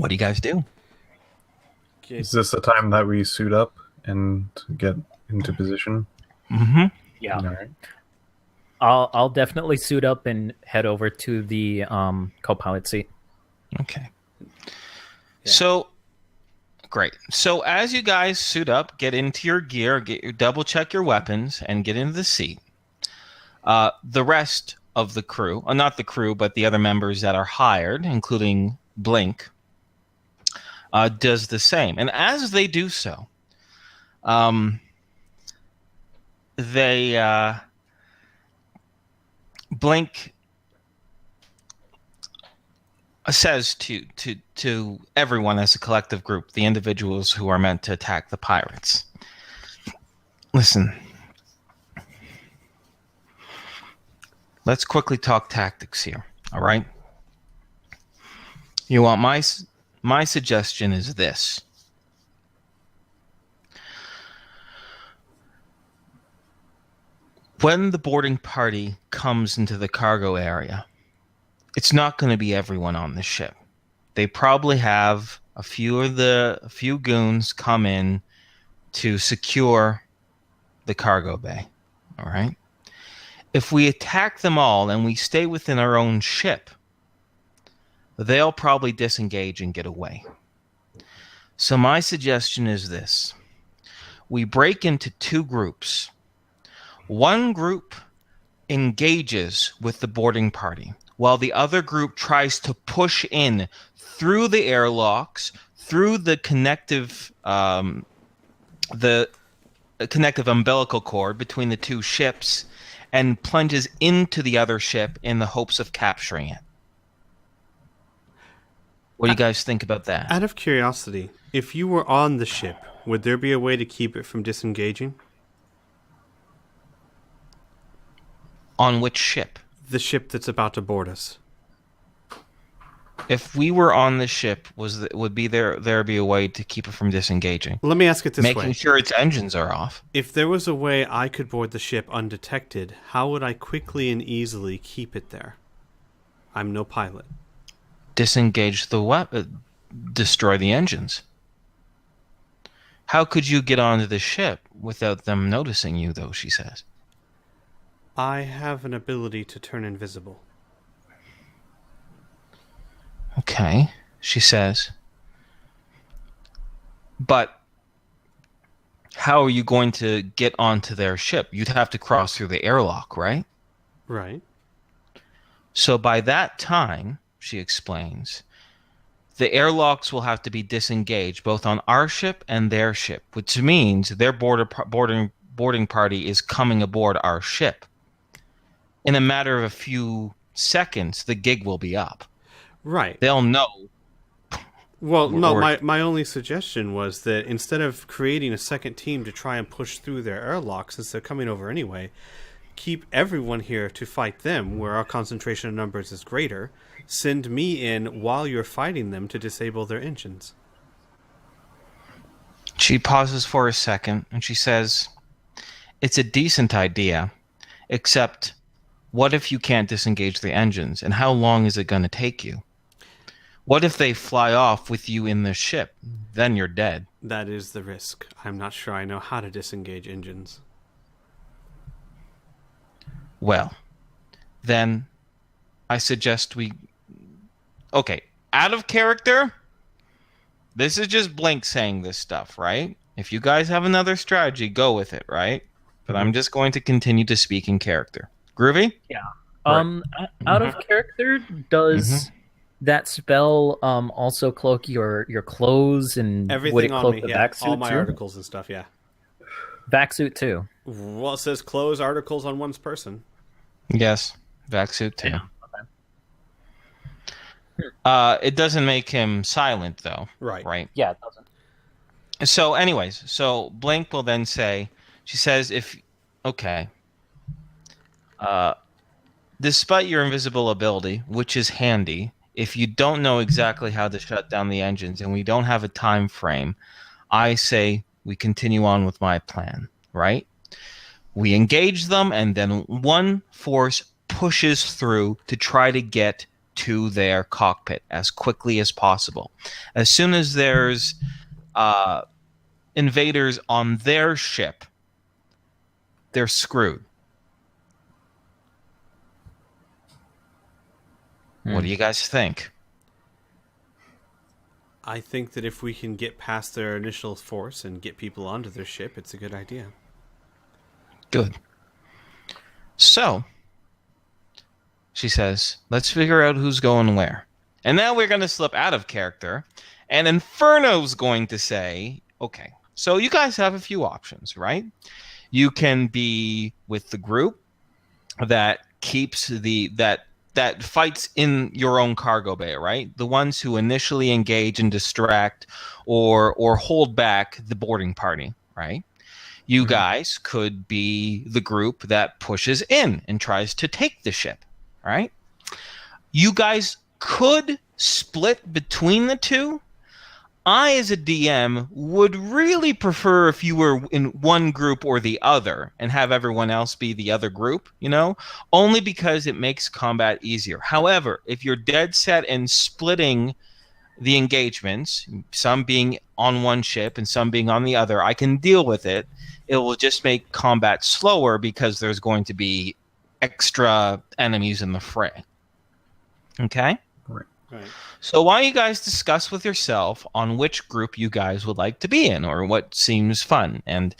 What do you guys do? Is this the time that we suit up and get into position? Mm-hmm. Yeah. All right. I'll definitely suit up and head over to the co-pilot seat. Okay. So, great. So as you guys suit up, get into your gear, double check your weapons, and get into the seat. The rest of the crew, not the crew, but the other members that are hired, including Blink, does the same. And as they do so, Blink says to everyone as a collective group, the individuals who are meant to attack the pirates, listen, let's quickly talk tactics here, all right? You want my suggestion is this. When the boarding party comes into the cargo area, it's not going to be everyone on the ship. They probably have a few goons come in to secure the cargo bay. All right. If we attack them all and we stay within our own ship, they'll probably disengage and get away. So my suggestion is this. We break into two groups. One group engages with the boarding party, while the other group tries to push in through the airlocks, through the connective umbilical cord between the two ships, and plunges into the other ship in the hopes of capturing it. What do you guys think about that? Out of curiosity, if you were on the ship, would there be a way to keep it from disengaging? On which ship? The ship that's about to board us. If we were on the ship, would there be a way to keep it from disengaging? Let me ask it this way. Making sure its engines are off. If there was a way I could board the ship undetected, how would I quickly and easily keep it there? I'm no pilot. Disengage the weapon, destroy the engines. How could you get onto the ship without them noticing you, though, she says? I have an ability to turn invisible. Okay, she says. But how are you going to get onto their ship? You'd have to cross through the airlock, right? Right. So by that time, she explains, the airlocks will have to be disengaged both on our ship and their ship, which means their boarding party is coming aboard our ship. In a matter of a few seconds, the gig will be up. Right. They'll know. Well, no, my only suggestion was that instead of creating a second team to try and push through their airlocks, since they're coming over anyway, keep everyone here to fight them where our concentration of numbers is greater. Send me in while you're fighting them to disable their engines. She pauses for a second and she says, it's a decent idea, except what if you can't disengage the engines, and how long is it going to take you? What if they fly off with you in the ship? Then you're dead. That is the risk. I'm not sure I know how to disengage engines. Well, then I suggest we... Okay, out of character, this is just Blink saying this stuff, right? If you guys have another strategy, go with it, right? But I'm just going to continue to speak in character. Groovy? Yeah. Right. Out of character, does that spell also cloak your clothes and Everything would it on cloak me, the yeah. back suit All my too? articles and stuff, yeah. Back suit too. Well, it says clothes articles on one's person. Yes, vac suit too. Yeah. Okay. It doesn't make him silent, though. Right. Right? Yeah, it doesn't. So anyways, so Blink will then say, she says, despite your invisible ability, which is handy, if you don't know exactly how to shut down the engines and we don't have a time frame, I say we continue on with my plan, right? We engage them and then one force pushes through to try to get to their cockpit as quickly as possible. As soon as there's invaders on their ship, they're screwed. What do you guys think? I think that if we can get past their initial force and get people onto their ship, it's a good idea. Good. So, she says, let's figure out who's going where. And now we're going to slip out of character. And Inferno's going to say, okay, so you guys have a few options, right? You can be with the group that keeps that fights in your own cargo bay, right? The ones who initially engage and distract or hold back the boarding party, right? You guys could be the group that pushes in and tries to take the ship, right? You guys could split between the two. I, as a DM, would really prefer if you were in one group or the other and have everyone else be the other group, only because it makes combat easier. However, if you're dead set in splitting the engagements, some being on one ship and some being on the other, I can deal with it. It will just make combat slower because there's going to be extra enemies in the fray. Okay? Right. So why don't you guys discuss with yourself on which group you guys would like to be in or what seems fun. And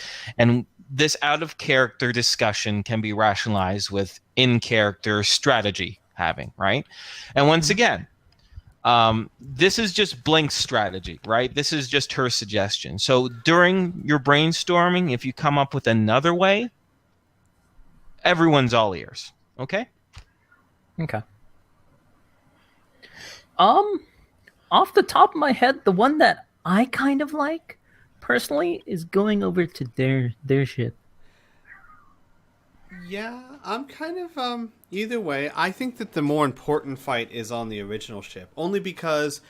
this out-of-character discussion can be rationalized with in-character strategy having, right? And once again, this is just Blink's strategy, right? This is just her suggestion. So during your brainstorming, if you come up with another way, everyone's all ears. Okay? Okay. Off the top of my head, the one that I kind of like, personally, is going over to their ship. Yeah, I'm kind of either way. I think that the more important fight is on the original ship, only because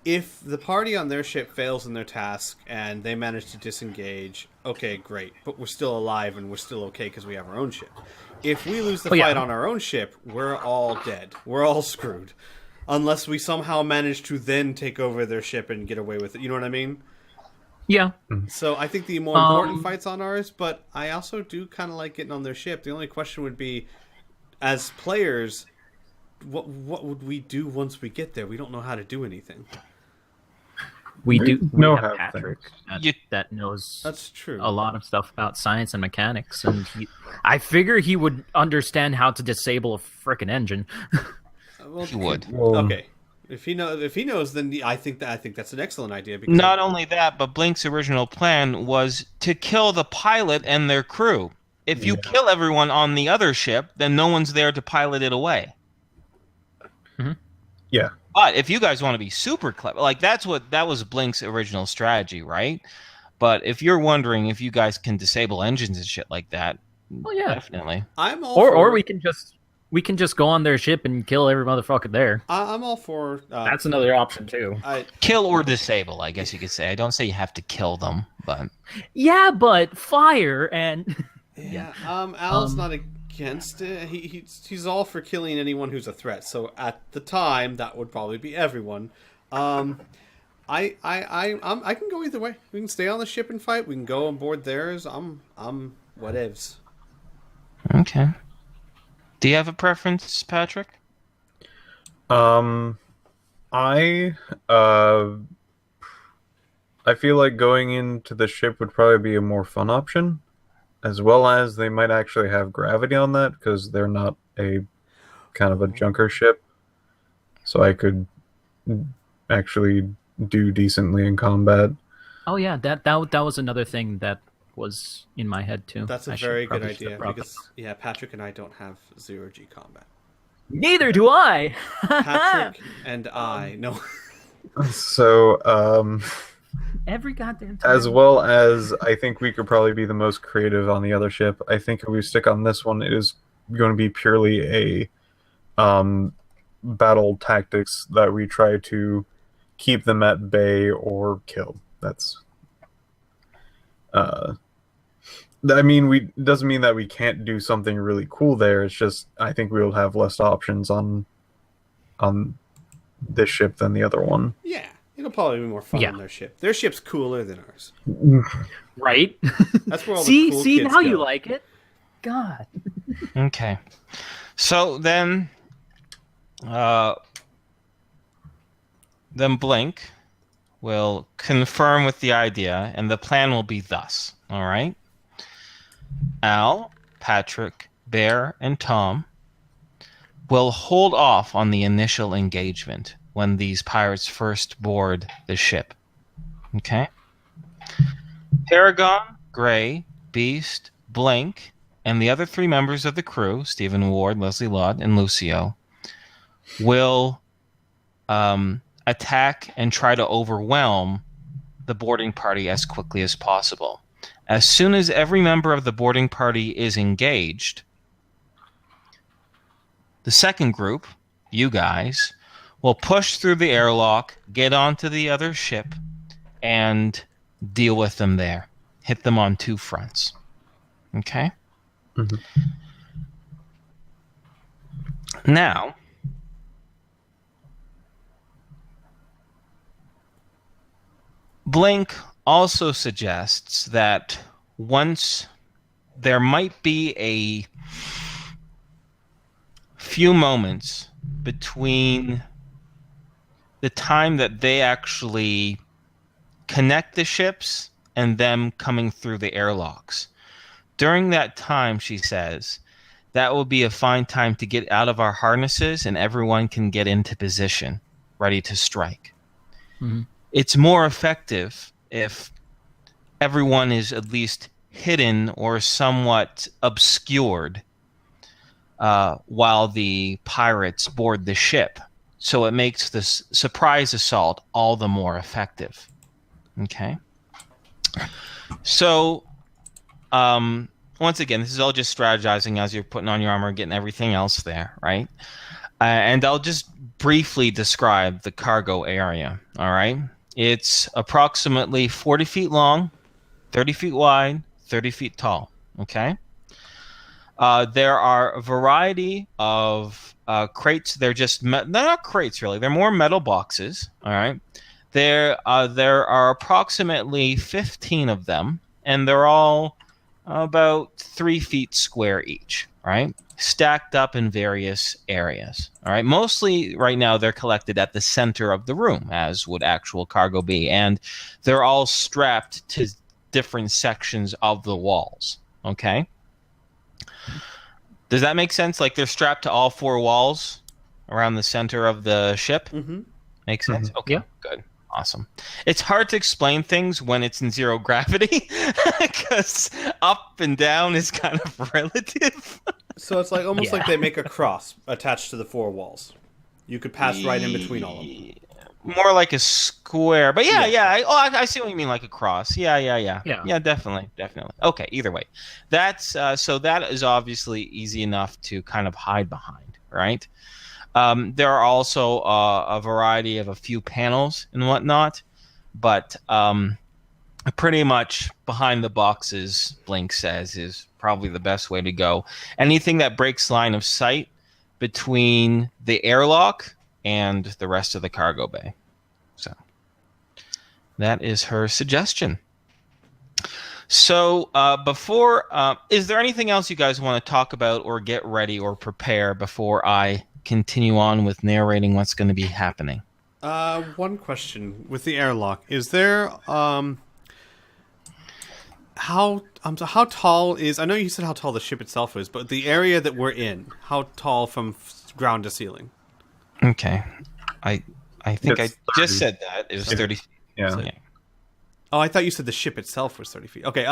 if the party on their ship fails in their task and they manage to disengage, okay, great, but we're still alive and we're still okay because we have our own ship. If we lose the fight on our own ship, we're all dead. We're all screwed. Unless we somehow manage to then take over their ship and get away with it. You know what I mean? Yeah. So I think the more important fight's on ours, but I also do kind of like getting on their ship. The only question would be, as players, what would we do once we get there? We don't know how to do anything. We know have how Patrick that knows That's true. a lot of stuff about science and mechanics, and I figure he would understand how to disable a frickin' engine. Well, He would. Okay. If he knows, then I think that's an excellent idea. Because Not only that, but Blink's original plan was to kill the pilot and their crew. If you kill everyone on the other ship, then no one's there to pilot it away. Mm-hmm. Yeah. But if you guys want to be super clever, like that was Blink's original strategy, right? But if you're wondering if you guys can disable engines and shit like that, Oh yeah, definitely. I'm all or we can just go on their ship and kill every motherfucker there. I'm all for. That's another option too. Kill or disable, I guess you could say. I don't say you have to kill them, but Yeah, but fire and yeah. Al's not against it. He's all for killing anyone who's a threat. So at the time, that would probably be everyone. I can go either way. We can stay on the ship and fight. We can go on board theirs. I'm whatevs. okay. Do you have a preference, Patrick? I feel like going into the ship would probably be a more fun option, as well as they might actually have gravity on that because they're not a kind of a junker ship. So I could actually do decently in combat. oh yeah, that was another thing that was in my head too. That's a very good idea because Patrick and I don't have 0G combat. Neither do I. Patrick and I no. So Every goddamn time. as well as I think we could probably be the most creative on the other ship. I think if we stick on this one, it is going to be purely a battle tactics that we try to keep them at bay or kill. That's doesn't mean that we can't do something really cool there. It's just I think we'll have less options on this ship than the other one. Yeah, it'll probably be more fun Yeah. on their ship. Their ship's cooler than ours. Right? That's where all see, the cool see, kids now go. you like it. God. Okay. So then Blink will confirm with the idea, and the plan will be thus. All right. Al, Patrick, Bear, and Tom will hold off on the initial engagement when these pirates first board the ship. Okay? Paragon, Gray, Beast, Blink, and the other 3 members of the crew, Stephen Ward, Leslie Lott, and Lucio, will attack and try to overwhelm the boarding party as quickly as possible. As soon as every member of the boarding party is engaged, the second group, you guys, will push through the airlock, get onto the other ship, and deal with them there. Hit them on 2 fronts. Okay? Mhm. Now, Blink also suggests that once there might be a few moments between the time that they actually connect the ships and them coming through the airlocks. During that time, she says, that will be a fine time to get out of our harnesses and everyone can get into position, ready to strike. Mhm. It's more effective if everyone is at least hidden or somewhat obscured while the pirates board the ship. So it makes this surprise assault all the more effective. Okay? So, once again, this is all just strategizing as you're putting on your armor, getting everything else there, right? And I'll just briefly describe the cargo area, all right? It's approximately 40 feet long, 30 feet wide, 30 feet tall, okay? There are a variety of crates. They're just they're not crates really. They're more metal boxes. All right. There are approximately 15 of them, and they're all about 3 feet square each. Right, stacked up in various areas. All right. Mostly right now they're collected at the center of the room, as would actual cargo be, and they're all strapped to different sections of the walls. Okay. Does that make sense? Like they're strapped to all 4 walls around the center of the ship? Mm-hmm. Makes sense? Okay, Yeah. good. Awesome. It's hard to explain things when it's in 0 gravity because up and down is kind of relative. So it's like almost Yeah. like they make a cross attached to the 4 walls. You could pass right in between all of them. More like a square, but yeah. Yeah. I see what you mean, like a cross. Yeah. Yeah. Definitely. Okay, either way, that's so that is obviously easy enough to kind of hide behind, right? There are also a variety of a few panels and whatnot, but pretty much behind the boxes, Blink says, is probably the best way to go. Anything that breaks line of sight between the airlock and the rest of the cargo bay. So that is her suggestion. So before, is there anything else you guys want to talk about or get ready or prepare before I continue on with narrating what's going to be happening? One question with the airlock: is there how tall is? I know you said how tall the ship itself is, but the area that we're in, how tall from ground to ceiling? Okay, I think It's I just 30. said that it was 30 feet. Yeah. Yeah. Oh, I thought you said the ship itself was 30 feet. Okay.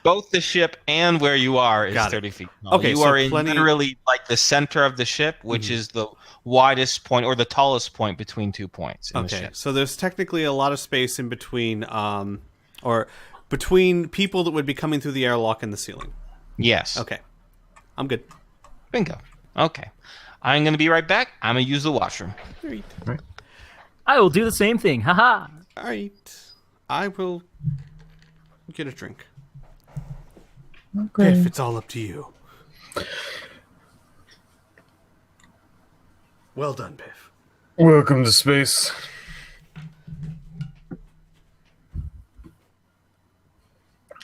Both the ship and where you are is Got it. 30 feet tall. Okay, You so are in plenty- literally like the center of the ship, which is the widest point or the tallest point between 2 points in the Okay, ship. so there's technically a lot of space in between, or between people that would be coming through the airlock and the ceiling. Yes. Okay, I'm good. Bingo. Okay. I'm going to be right back. I'm going to use the washroom. All right. I will do the same thing. Haha. All right. I will get a drink. Okay. If it's all up to you. Well done, Biff. Welcome to space.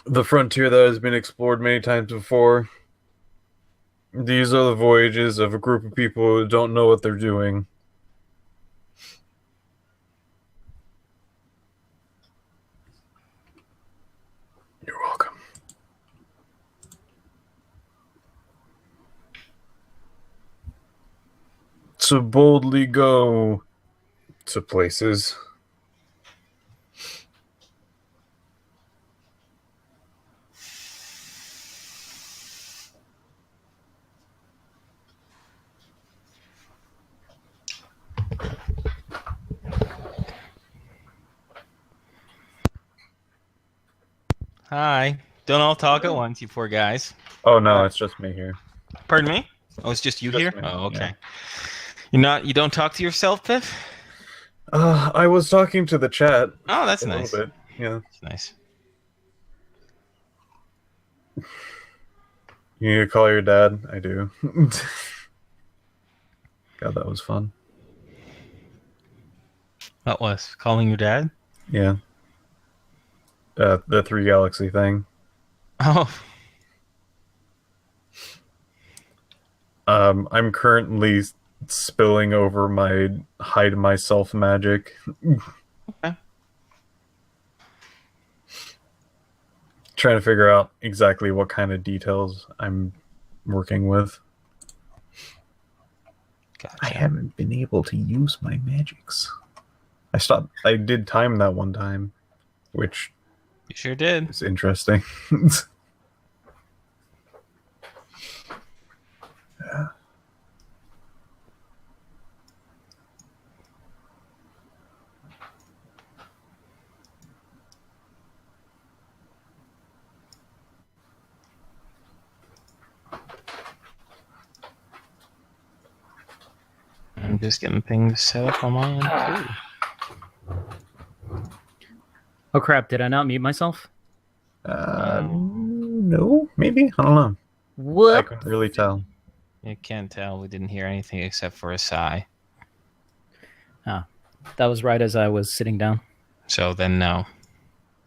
The frontier that has been explored many times before. These are the voyages of a group of people who don't know what they're doing. You're welcome. To boldly go to places. Hi. Don't all talk at once, you poor guys. Oh no, it's just me here. Pardon me? Oh, it's just you Just here? me, Oh, okay. yeah. You don't talk to yourself, Piff? I was talking to the chat. Oh, that's a nice. little bit. Yeah. That's nice. You need to call your dad? I do. God, that was fun. What was? Calling your dad? Yeah. The 3 galaxy thing. Oh. I'm currently spilling over my hide myself magic. Okay. Trying to figure out exactly what kind of details I'm working with. Gotcha. I haven't been able to use my magics. I did time that one time, which You sure did. is interesting. Yeah. I'm just getting things set up on my end, too. Oh crap! Did I not mute myself? No, maybe? I don't know. I Whoop! couldn't really tell. You can't tell. We didn't hear anything except for a sigh. That was right as I was sitting down. So then, no.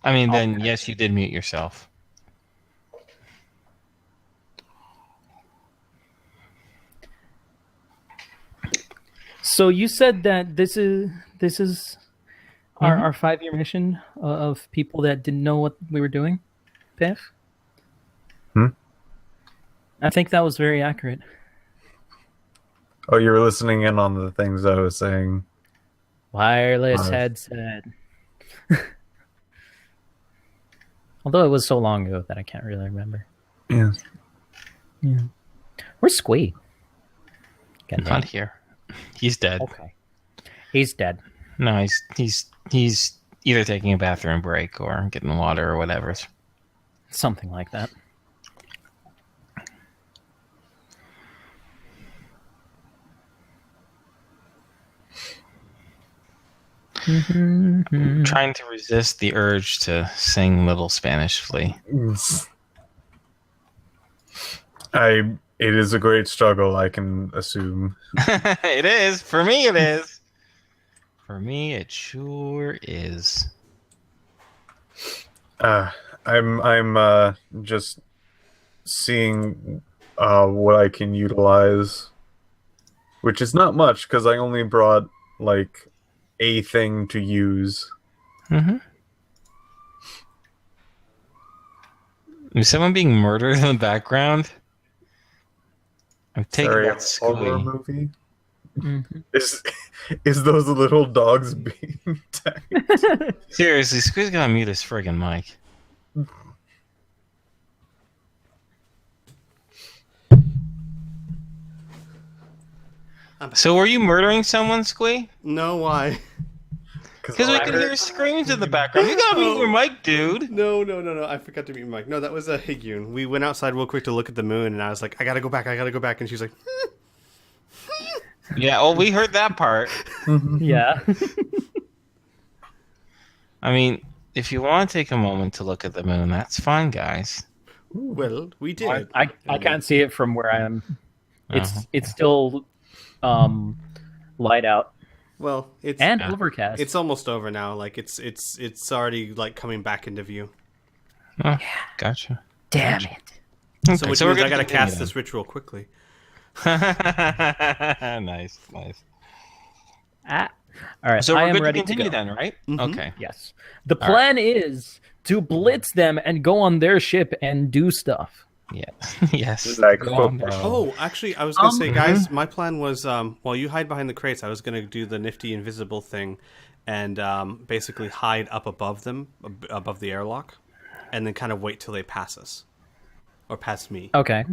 I mean, then, Okay. yes, you did mute yourself. So you said that this is Mhm. our 5-year mission of people that didn't know what we were doing, Piff? Hmm? I think that was very accurate. Oh, you were listening in on the things I was saying. Wireless Nice. headset. Although it was so long ago that I can't really remember. Yeah. Yeah. Where's Squee? God damn. Not here. He's dead. Okay. He's dead. No, he's either taking a bathroom break or getting water or whatever. Something like that. I'm trying to resist the urge to sing Little Spanish Flea. It is a great struggle, I can assume. It is. For me, it is. For me, it sure is. I'm just seeing what I can utilize, which is not much because I only brought like a thing to use. Mm-hmm. Is someone being murdered in the background? I'm taking Sorry, that a horror Squee. movie. Mm-hmm. Is those little dogs being attacked? Seriously, Squee's gotta mute his friggin' mic. So were you murdering someone, Squee? No, why? Because we can hear screams in the background. You gotta mute your mic, dude. No. I forgot to mute my mic. No, that was a Higyun. We went outside real quick to look at the moon, and I was like, I gotta go back. And she was like, Yeah, well, we heard that part. Yeah. I mean, if you want to take a moment to look at the moon, that's fine, guys. well, we did. I can't see it from where I am. Oh. It's still light out. Well, it's and overcast. it's almost over now. Like it's already like coming back into view. Oh, gotcha. Damn Gotcha. it. Okay, So which we're means I gonna gotta continue cast this ritual quickly. then. Nice. Ah. All right, So I we're am good to ready continue go. then, right? Okay. Yes. The plan is to blitz them and go on their ship and do stuff. Yeah. Yes. Like Go on there. football. Oh, actually, I was gonna say, guys, my plan was while you hide behind the crates, I was gonna do the nifty invisible thing, and basically hide up above them, above the airlock, and then kind of wait till they pass us, or pass me. Okay.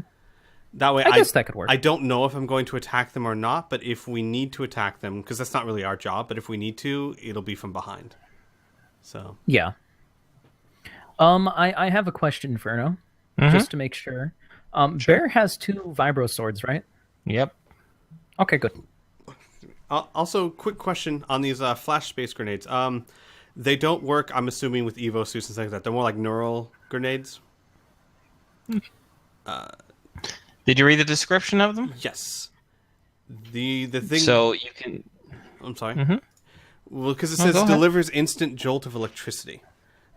That way, I guess that could work. I don't know if I'm going to attack them or not, but if we need to attack them, because that's not really our job, but if we need to, it'll be from behind. So Yeah. I have a question, Inferno, just to make sure. Bear has 2 vibro swords, right? Yep. Okay, good. Also, quick question on these flash space grenades. They don't work, I'm assuming, with Evo suits and things like that. They're more like neural grenades. Did you read the description of them? Yes. The thing. So you can. I'm sorry. Mm-hmm. Well, because it No, says go ahead. delivers instant jolt of electricity.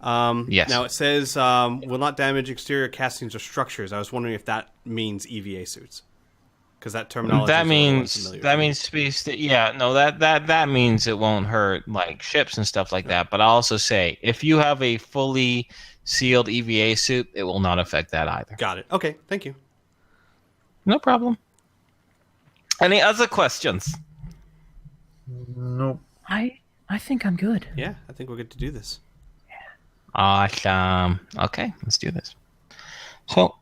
Yes. Now it says will not damage exterior castings or structures. I was wondering if that means EVA suits, because that terminology. That is a little means unfamiliar that to me. means space. Yeah, no, that means it won't hurt like ships and stuff like that. But I'll also say if you have a fully sealed EVA suit, it will not affect that either. Got it. Okay, thank you. No problem. Any other questions? Nope. I think I'm good. Yeah, I think we're good to do this. Awesome. Okay, let's do this. So,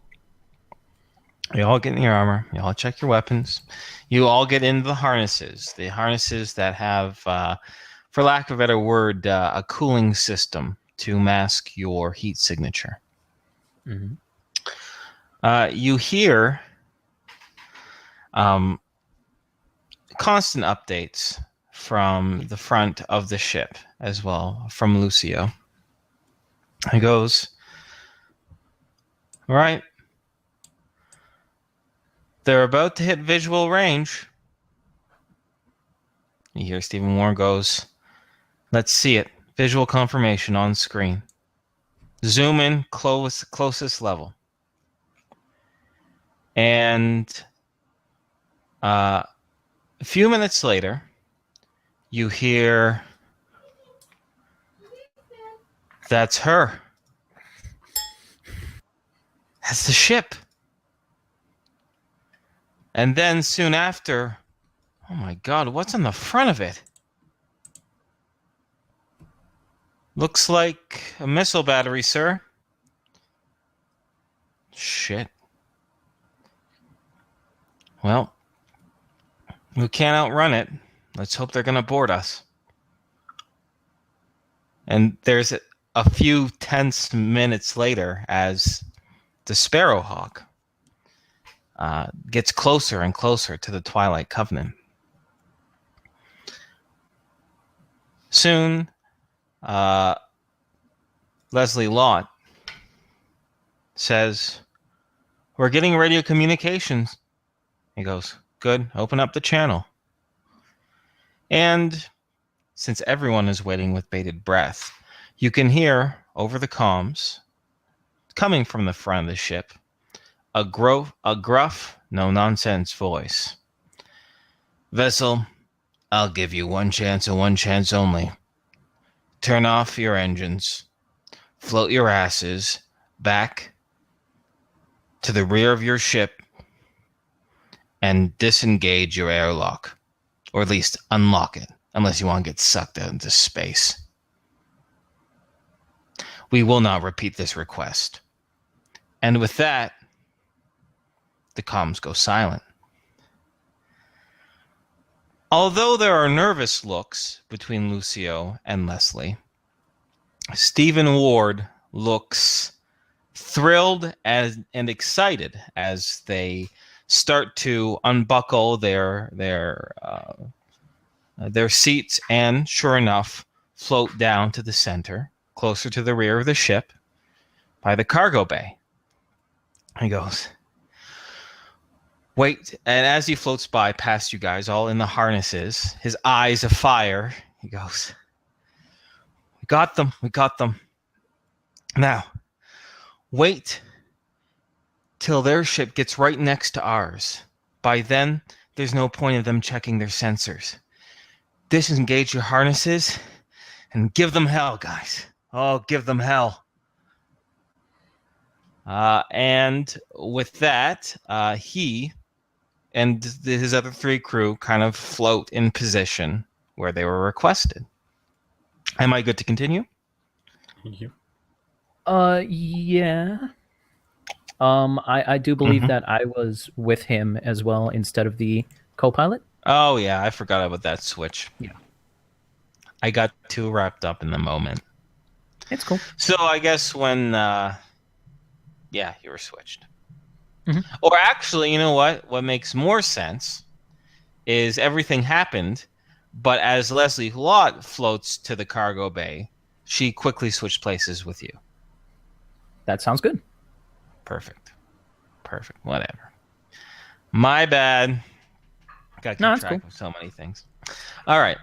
you all get in your armor. You all check your weapons. You all get into the harnesses. The harnesses that have, for lack of a better word, a cooling system to mask your heat signature. Mhm. You hear constant updates from the front of the ship as well, from Lucio. He goes, all right, they're about to hit visual range. You hear Stephen Warren goes, let's see it. Visual confirmation on screen. Zoom in closest level. And a few minutes later, you hear, that's her. That's the ship. And then soon after, oh my God, what's on the front of it? Looks like a missile battery, sir. Shit. Well, we can't outrun it. Let's hope they're going to board us. And there's a few tense minutes later as the Sparrowhawk gets closer and closer to the Twilight Covenant. Soon, Leslie Lott says, we're getting radio communications. He goes, good, open up the channel. And since everyone is waiting with bated breath, you can hear over the comms, coming from the front of the ship, a gruff, no-nonsense voice. Vessel, I'll give you one chance and one chance only. Turn off your engines. Float your asses back to the rear of your ship and disengage your airlock. Or at least unlock it, unless you want to get sucked out into space. We will not repeat this request. And with that, the comms go silent. Although there are nervous looks between Lucio and Leslie, Stephen Ward looks thrilled and excited as they start to unbuckle their seats and, sure enough, float down to the center, closer to the rear of the ship, by the cargo bay. He goes, Wait, and as he floats by past you guys, all in the harnesses, his eyes afire, he goes, "We got them. We got them. Now, wait till their ship gets right next to ours. By then, there's no point of them checking their sensors. Disengage your harnesses and give them hell, guys. Oh, give them hell." And with that, he and his other 3 crew kind of float in position where they were requested. Am I good to continue? Yep. Yeah. I do believe that I was with him as well instead of the co-pilot. Oh, yeah, I forgot about that switch. Yeah. I got too wrapped up in the moment. It's cool. So I guess when, yeah, you were switched. Mhm. Or actually, you know what? What makes more sense is everything happened, but as Leslie Lott floats to the cargo bay, she quickly switched places with you. That sounds good. Perfect. Whatever. My bad. Got to keep track of so many things. All right.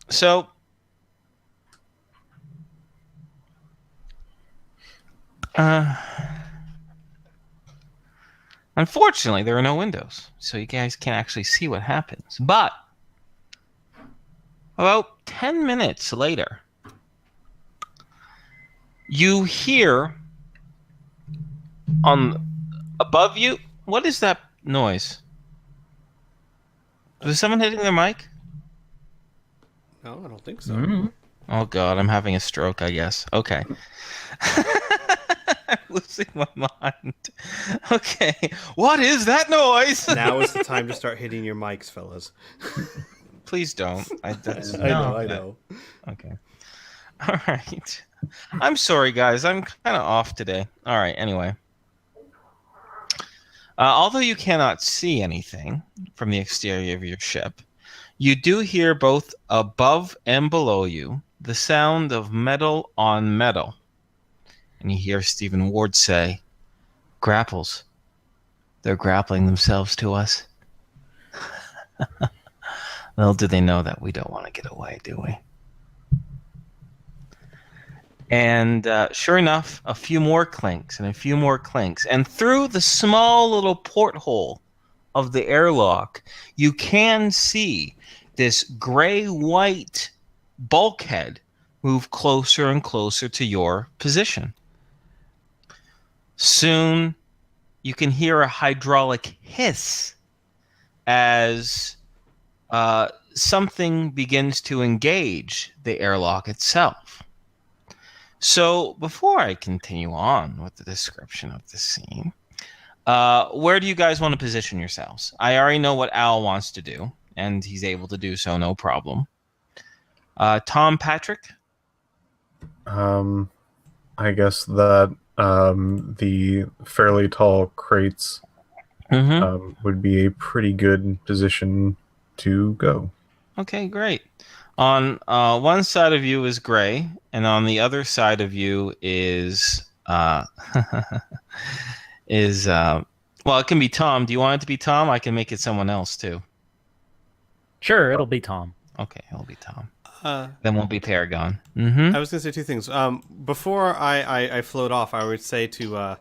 So, unfortunately, there are no windows, so you guys can't actually see what happens. But about 10 minutes later, you hear above you, what is that noise? Was someone hitting their mic? No, I don't think so. Mm-hmm. Oh god, I'm having a stroke, I guess. Okay. I'm losing my mind. Okay. What is that noise? Now is the time to start hitting your mics, fellas. Please don't. I know. Okay. All right. I'm sorry, guys. I'm kind of off today. All right. Anyway. Although you cannot see anything from the exterior of your ship, you do hear both above and below you the sound of metal on metal. And you hear Stephen Ward say, "Grapples. They're grappling themselves to us." Little do they know that we don't want to get away, do we? And sure enough, a few more clinks and a few more clinks. And through the small little porthole of the airlock, you can see this gray-white bulkhead move closer and closer to your position. Soon, you can hear a hydraulic hiss as something begins to engage the airlock itself. So, before I continue on with the description of the scene, where do you guys want to position yourselves? I already know what Al wants to do, and he's able to do so, no problem. Tom, Patrick? I guess that the fairly tall crates would be a pretty good position to go. Okay, great. On one side of you is Gray, and on the other side of you is well, it can be Tom. Do you want it to be Tom? I can make it someone else too. Sure, it'll be Tom. Okay, it'll be Tom. Then we'll be Paragon. I was going to say 2 things. Before I float off, I would say to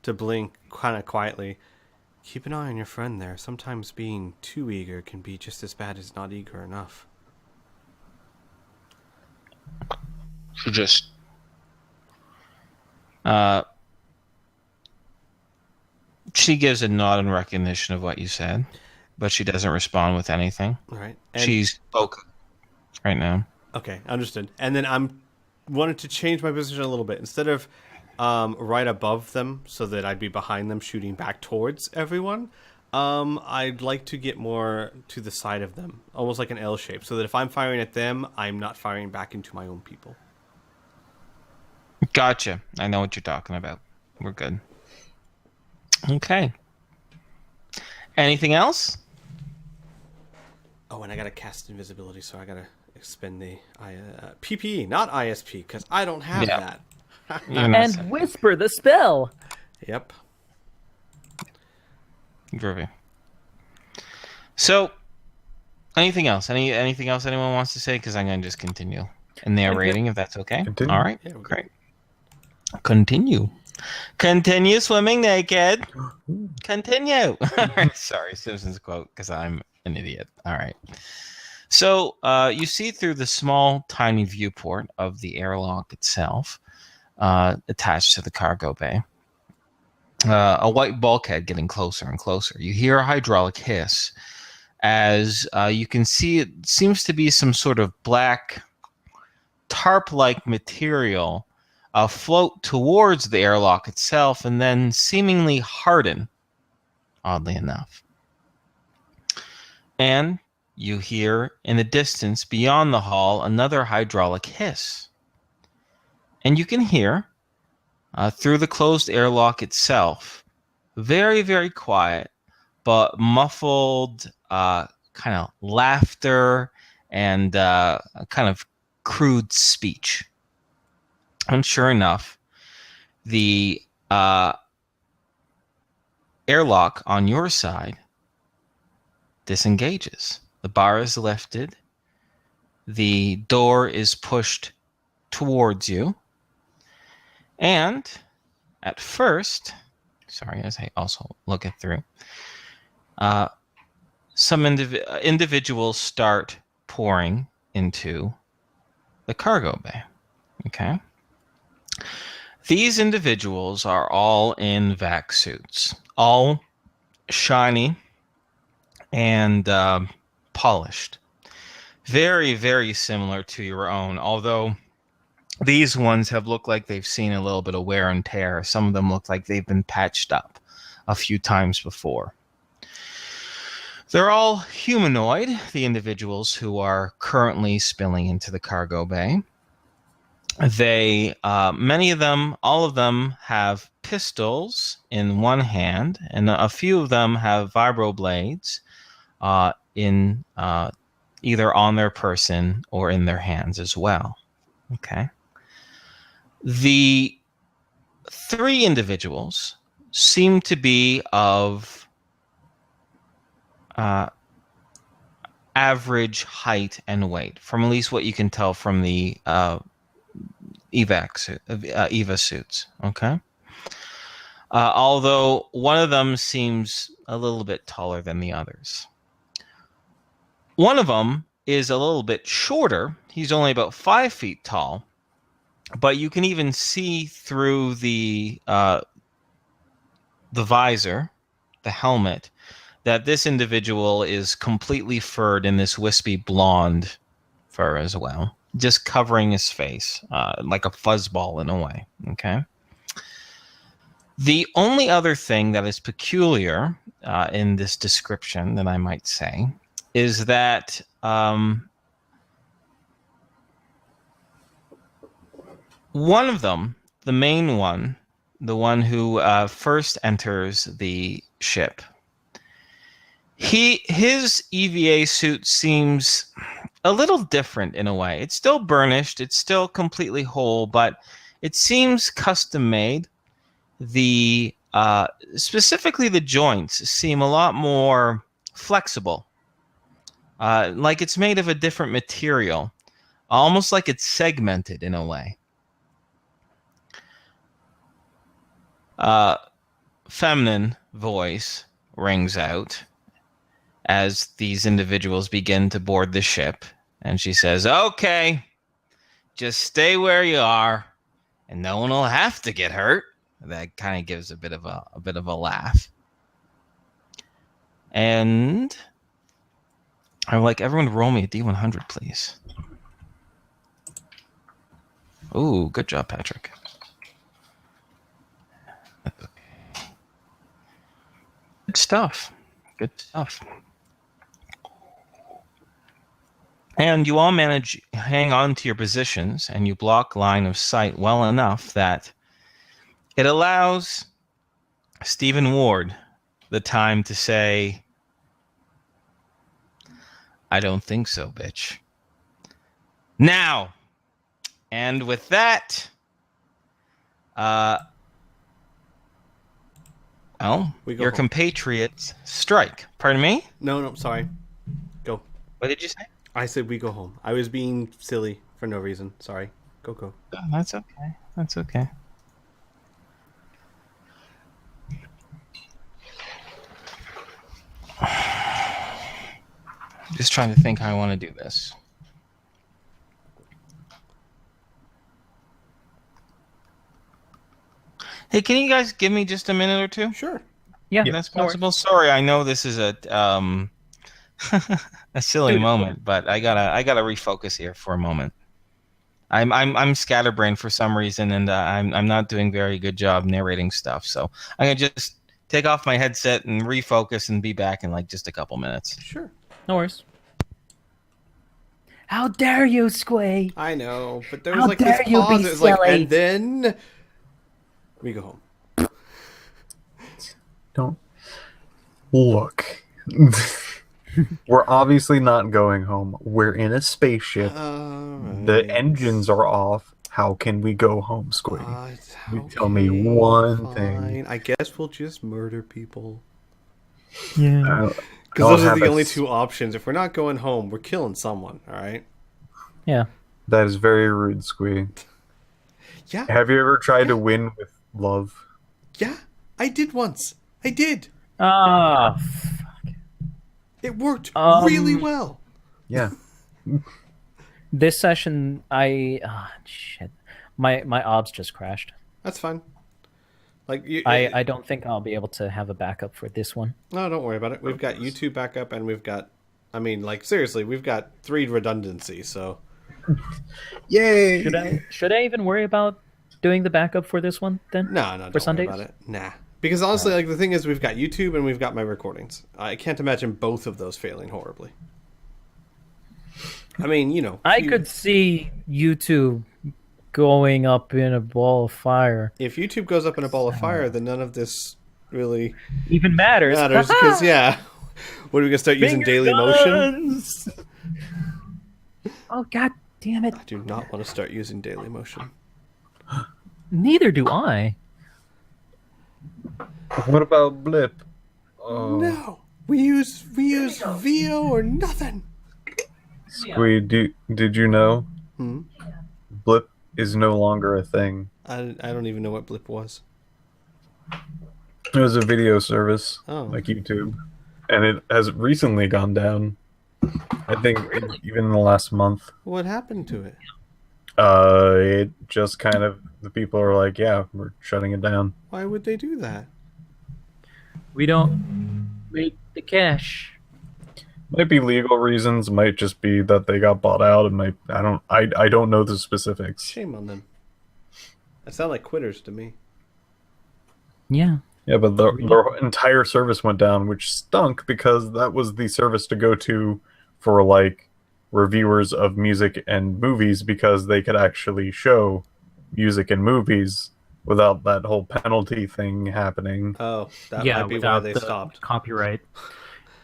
Blink kind of quietly, keep an eye on your friend there. Sometimes being too eager can be just as bad as not eager enough. So just she gives a nod in recognition of what you said, but she doesn't respond with anything. Right. She's spoken right now. Okay, understood. And then I'm wanted to change my position a little bit. Instead of right above them so that I'd be behind them shooting back towards everyone, I'd like to get more to the side of them, almost like an L shape, so that if I'm firing at them, I'm not firing back into my own people. Gotcha. I know what you're talking about. We're good. Okay. Anything else? Oh, and I gotta cast invisibility, so I gotta expend the PPE, not ISP, because I don't have that. And whisper the spell. Yep. Groovy. So, anything else? Anything else anyone wants to say? Because I'm going to just continue narrating, if that's okay. Continue. All right, Yeah, we're great. Continue. Continue swimming naked. Continue. Sorry, Simpsons quote, because I'm an idiot. All right. So you see through the small, tiny viewport of the airlock itself, attached to the cargo bay, a white bulkhead getting closer and closer. You hear a hydraulic hiss as you can see it seems to be some sort of black tarp-like material float towards the airlock itself and then seemingly harden, oddly enough. And you hear in the distance beyond the hull another hydraulic hiss. And you can hear through the closed airlock itself, very, very quiet, but muffled kind of laughter and kind of crude speech. And sure enough, the airlock on your side disengages. The bar is lifted. The door is pushed towards you. And at first, sorry, as I also look it through, some individuals start pouring into the cargo bay. Okay. These individuals are all in vac suits, all shiny and polished. Very, very similar to your own, although these ones have looked like they've seen a little bit of wear and tear. Some of them look like they've been patched up a few times before. They're all humanoid, the individuals who are currently spilling into the cargo bay. They, many of them, all of them have pistols in one hand, and a few of them have vibroblades in either on their person or in their hands as well. Okay. The three individuals seem to be of average height and weight, from at least what you can tell from the EVA suits. Okay. Although one of them seems a little bit taller than the others. One of them is a little bit shorter. He's only about 5 feet tall, but you can even see through the visor, the helmet, that this individual is completely furred in this wispy blonde fur as well, just covering his face like a fuzzball in a way. Okay. The only other thing that is peculiar in this description that I might say is that one of them, the main one, the one who first enters the ship, his EVA suit seems a little different in a way. It's still burnished, it's still completely whole, but it seems custom made. The specifically the joints seem a lot more flexible, like it's made of a different material, almost like it's segmented in a way. Feminine voice rings out as these individuals begin to board the ship, and she says, "Okay, just stay where you are, and no one will have to get hurt." That kind of gives a bit of a laugh. And I'm like, everyone roll me a D100, please. Ooh, good job, Patrick. Good stuff. Good stuff. And you all manage hang on to your positions, and you block line of sight well enough that it allows Stephen Ward the time to say, "I don't think so, bitch." Now, and with that, Well, We go your home. compatriots strike. Pardon me? No, sorry. Go. What did you say? I said we go home. I was being silly for no reason. Sorry. Go. Oh, that's okay. That's okay. Just trying to think how I want to do this. Hey, can you guys give me just a minute or two? Sure. Yeah, If that's no worries. possible. Sorry, I know this is a a silly Dude, moment, but I gotta refocus here for a moment. I'm scatterbrained for some reason, and I'm not doing a very good job narrating stuff. So I'm gonna just take off my headset and refocus, and be back in like just a couple minutes. Sure. No worries. How dare you, Squay? I know, but there was How like this dare you pause. be It was like, silly. and then we go home. Don't look. We're obviously not going home. We're in a spaceship. The engines are off. How can we go home, Squiddy? Tell me one thing. I guess we'll just murder people. Yeah. Because those are the only two options. If we're not going home, we're killing someone. All right. Yeah. That is very rude, Squee. Yeah. Have you ever tried to win with love? Yeah. I did once. I did. Ah. It worked Um, really well. Yeah. This session, shit. My obs just crashed. That's fine. Like I don't think I'll be able to have a backup for this one. No, don't worry about it. We've got YouTube backup, and we've got. I mean, like seriously, we've got 3 redundancy. So. Yay! Should I even worry about doing the backup for this one then? No, For don't worry Sundays? about it. Nah. Because honestly, like the thing is, we've got YouTube and we've got my recordings. I can't imagine both of those failing horribly. I mean, you know, I could see YouTube going up in a ball of fire. if YouTube goes up in a ball of fire, then none of this really Even matters. matters. Because what are we gonna start using Finger daily motion? guns! Oh god damn it! I do not want to start using daily motion. Neither do I. What about Blip? Oh, No, we use VO or nothing. Squee, did you know? Hmm? Blip is no longer a thing. I don't even know what Blip was. It was a video service, Oh. like YouTube, and it has recently gone down. I think even in the last month. What happened to it? It just kind of, the people are like, yeah, we're shutting it down. Why would they do that? We don't make the cash. Might be legal reasons, might just be that they got bought out, and I don't know the specifics. Shame on them. That sound like quitters to me. Yeah. Yeah, but their entire service went down, which stunk because that was the service to go to for like reviewers of music and movies, because they could actually show music and movies without that whole penalty thing happening. Oh, that Yeah, might be why without they the stopped. copyright.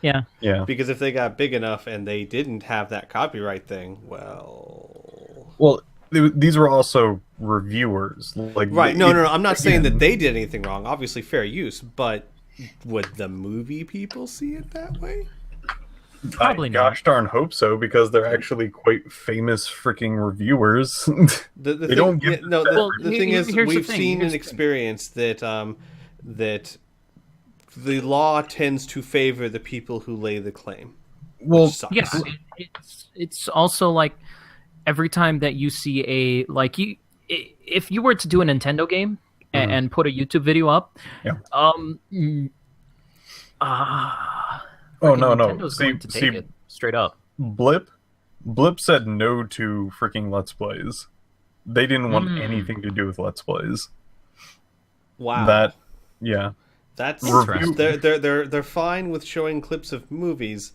Yeah. Yeah. Because if they got big enough and they didn't have that copyright thing, well... Well, these were also reviewers. Like, Right, no, I'm not saying that they did anything wrong. Obviously fair use, but would the movie people see it that way? Probably I not. gosh darn hope so, because they're actually quite famous freaking reviewers. The They thing, don't give yeah, no, Well, the thing is, here's the we've thing, seen here's and the thing. experienced that the law tends to favor the people who lay the claim. Well, Which sucks. Yeah, it's also like every time that you see if you were to do a Nintendo game and put a YouTube video up, Yeah. Oh no, Nintendo's going to take it straight up. Blip said no to freaking Let's Plays. They didn't want anything to do with Let's Plays. Wow. Yeah. That's Review- they're fine with showing clips of movies,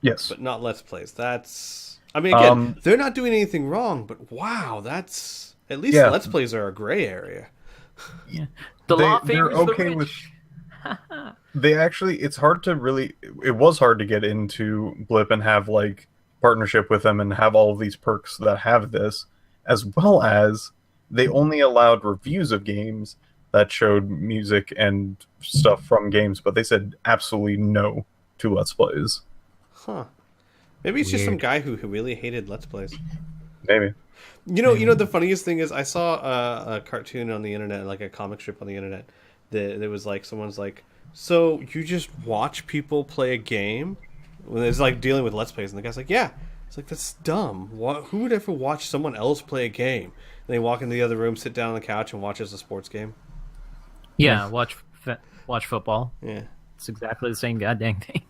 Yes. but not Let's Plays. That's I mean again, they're not doing anything wrong, but wow, that's at least Yeah. Let's Plays are a gray area. The law They're favors the okay rich. with. They actually, it's hard to really. It was hard to get into Blip and have like partnership with them and have all of these perks that have this, as well as they only allowed reviews of games, that showed music and stuff from games, but they said absolutely no to Let's Plays. Huh. Maybe it's just some Weird. guy who really hated Let's Plays. Maybe. You know, the funniest thing is I saw a cartoon on the internet, like a comic strip on the internet, that was like, someone's like, so you just watch people play a game? When it's like dealing with Let's Plays, and the guy's like, yeah. It's like, that's dumb. Who would ever watch someone else play a game? And they walk into the other room, sit down on the couch, and watch as a sports game. Yeah, watch football. Yeah. It's exactly the same goddamn thing.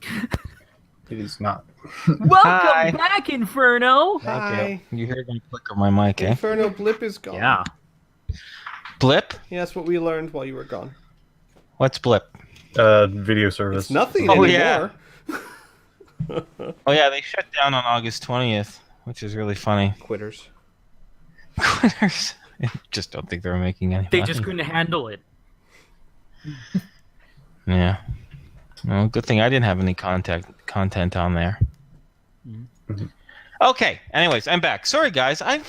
It is not. Welcome Hi. back, Inferno. Hi. You heard me click on my mic, eh? Inferno Blip is gone. Yeah. Blip? Yeah, that's what we learned while you were gone. What's Blip? Video service. It's nothing Oh, anymore. yeah. Oh yeah, they shut down on August 20th, which is really funny. Quitters. Quitters. I just don't think they were making any They money. just couldn't handle it. Yeah. Well, good thing I didn't have any content on there. Okay. Anyways, I'm back. Sorry, guys. I'm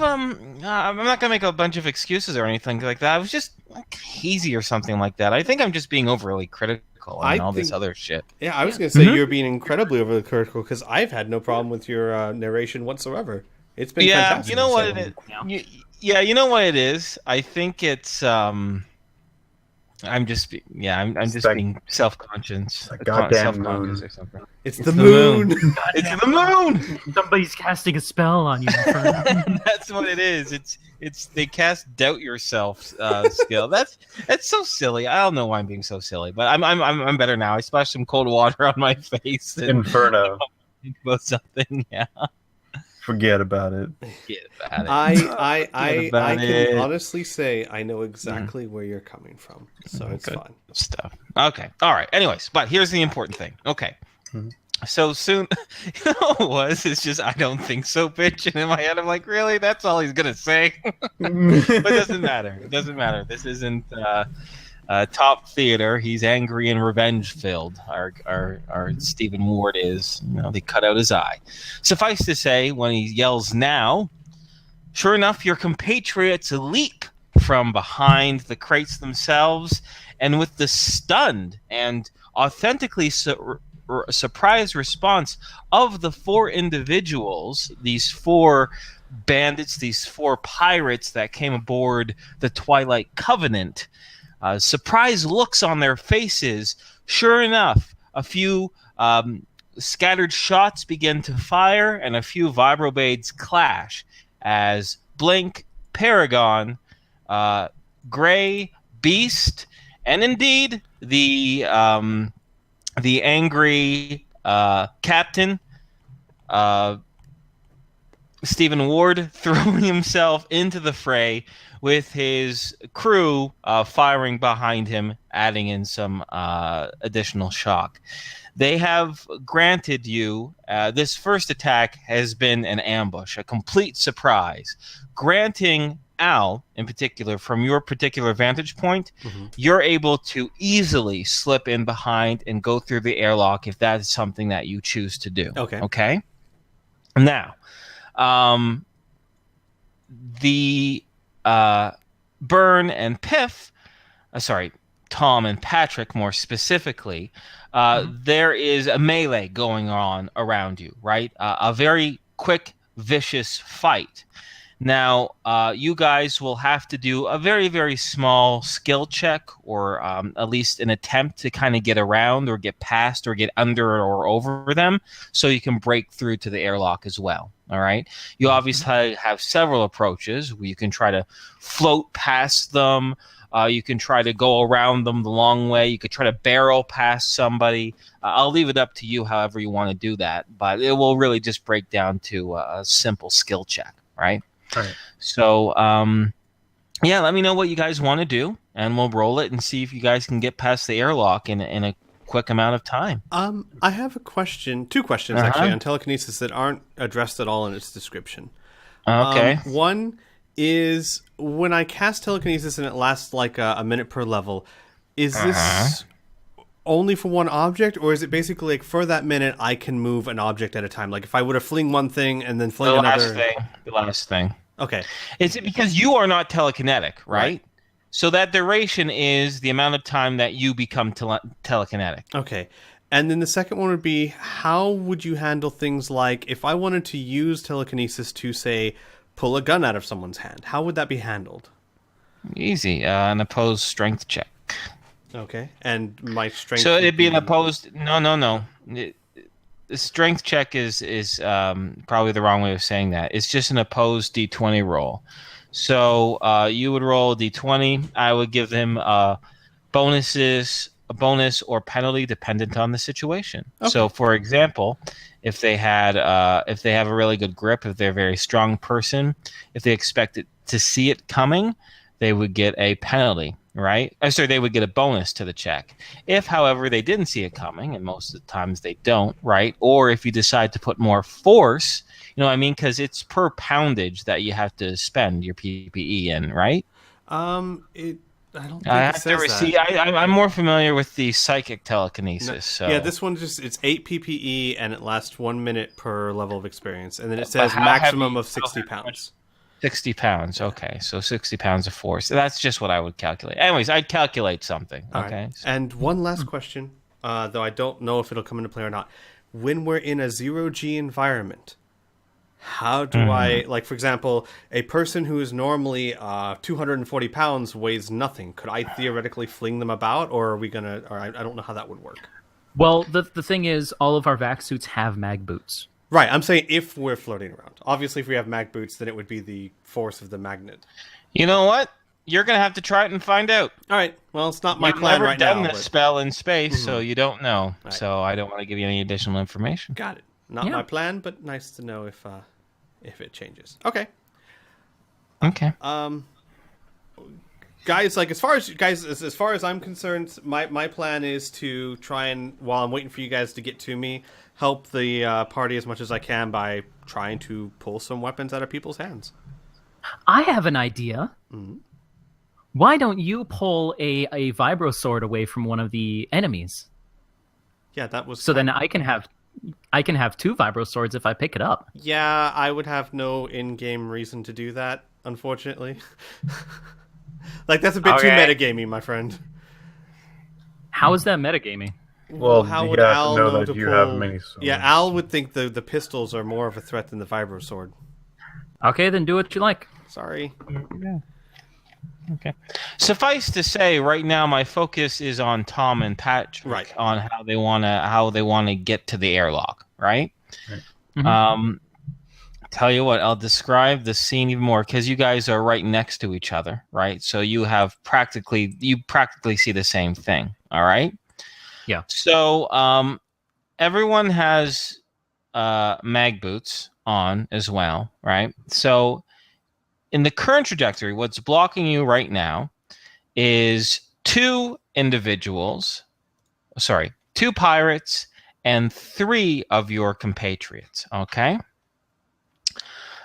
not gonna make a bunch of excuses or anything like that. I was just like hazy or something like that. I think I'm just being overly critical and all this think- other shit. Yeah, I was going to say you're being incredibly overly critical because I've had no problem with your narration whatsoever. It's been Yeah, fantastic. you know what So- it is. Yeah. Yeah, you know what it is. I think it's I'm just that- being self-conscious. that goddamn self-conscious moon. or something. It's It's the the moon. moon. It's the moon. Somebody's casting a spell on you, Inferno. That's what it is. It's they cast doubt yourself skill. That's so silly. I don't know why I'm being so silly, but I'm better now. I splashed some cold water on my face and Inferno. think about something. Yeah, Forget about it. forget about it. I about can it. honestly say I know exactly where you're coming from, so it's Good fine. stuff. Okay. All right. Anyways, but here's the important thing. Okay. Mhm. So soon, you know what it was? It's just, I don't think so, bitch. And in my head, I'm like, really? That's all he's going to say? But it doesn't matter. It doesn't matter. This isn't top theater. He's angry and revenge filled. Our Stephen Ward is. You know, they cut out his eye. Suffice to say, when he yells now, sure enough, your compatriots leap from behind the crates themselves, and with the stunned and authentically surprised response of the four individuals, these four bandits, these four pirates that came aboard the Twilight Covenant, surprised looks on their faces. Sure enough, a few scattered shots begin to fire, and a few vibroblades clash as Blink, Paragon, Gray, Beast, and indeed the angry captain, Stephen Ward, throwing himself into the fray with his crew firing behind him, adding in some additional shock. They have granted you, this first attack has been an ambush, a complete surprise. Granting Al, in particular, from your particular vantage point, you're able to easily slip in behind and go through the airlock if that is something that you choose to do. Okay? Now, the Burn and Piff, Tom and Patrick more specifically, there is a melee going on around you, right? A very quick, vicious fight. Now, you guys will have to do a very, very small skill check, or at least an attempt to kind of get around or get past or get under or over them, so you can break through to the airlock as well. All right. You obviously have several approaches. You can try to float past them. You can try to go around them the long way. You could try to barrel past somebody. I'll leave it up to you however you want to do that, but it will really just break down to a simple skill check, right? All right. So, yeah, let me know what you guys want to do, and we'll roll it and see if you guys can get past the airlock in a quick amount of time. I have a question, two questions actually, on telekinesis that aren't addressed at all in its description. Okay. One is when I cast telekinesis and it lasts like a minute per level, is this only for one object, or is it basically like for that minute I can move an object at a time? Like if I were to fling one thing and then fling another. The last thing. Okay. Is it because you are not telekinetic, right? So that duration is the amount of time that you become telekinetic. Okay. And then the second one would be, how would you handle things like if I wanted to use telekinesis to, say, pull a gun out of someone's hand? How would that be handled? Easy. An opposed strength check. Okay. And my strength. So would it'd be an opposed. No. The strength check is probably the wrong way of saying that. It's just an opposed d20 roll. So you would roll a d20. I would give him a bonus or penalty dependent on the situation. Okay. So, for example, if they have a really good grip, if they're a very strong person, if they expect to see it coming, they would get a penalty. Right? They would get a bonus to the check. If, however, they didn't see it coming, and most of the times they don't, right? Or if you decide to put more force, you know what I mean? Because it's per poundage that you have to spend your PPE in, right? I don't think it says that. I'm more familiar with the psychic telekinesis. No, so. Yeah, this one it's 8 PPE, and it lasts 1 minute per level of experience. And then it says maximum of 60 pounds. 60 pounds. Okay, so 60 pounds of force. That's just what I would calculate. Anyways, I'd calculate something. Okay. Right. And one last question, though I don't know if it'll come into play or not. When we're in a 0G environment, how do I, like, for example, a person who is normally 240 pounds weighs nothing. Could I theoretically fling them about, or are we gonna? Or I don't know how that would work. Well, the thing is, all of our vac suits have mag boots. Right, I'm saying if we're floating around. Obviously, if we have mag boots, then it would be the force of the magnet. You know what? You're going to have to try it and find out. All right. Well, it's not my plan right now. You've never done this spell in space, so you don't know. Right. So I don't want to give you any additional information. Got it. Not my plan, but nice to know if it changes. Okay. Okay. Guys, like as far as I'm concerned, my plan is to try and, while I'm waiting for you guys to get to me, help the party as much as I can by trying to pull some weapons out of people's hands. I have an idea. Mm-hmm. Why don't you pull a vibro sword away from one of the enemies? Yeah, that was. So then I can have 2 vibro swords if I pick it up. Yeah, I would have no in-game reason to do that, unfortunately. Like, that's a bit too metagamey, my friend. How is that metagaming? Well, how would Al know that you have many swords? Yeah, Al would think the pistols are more of a threat than the vibro sword. Okay, then do what you like. Sorry. Yeah. Okay. Suffice to say, right now my focus is on Tom and Patrick, right, on how they wanna get to the airlock, right? Mm-hmm. Tell you what, I'll describe the scene even more because you guys are right next to each other, right? So you practically see the same thing, all right? Yeah. So everyone has mag boots on as well, right? So in the current trajectory, what's blocking you right now is 2 pirates and 3 of your compatriots, okay?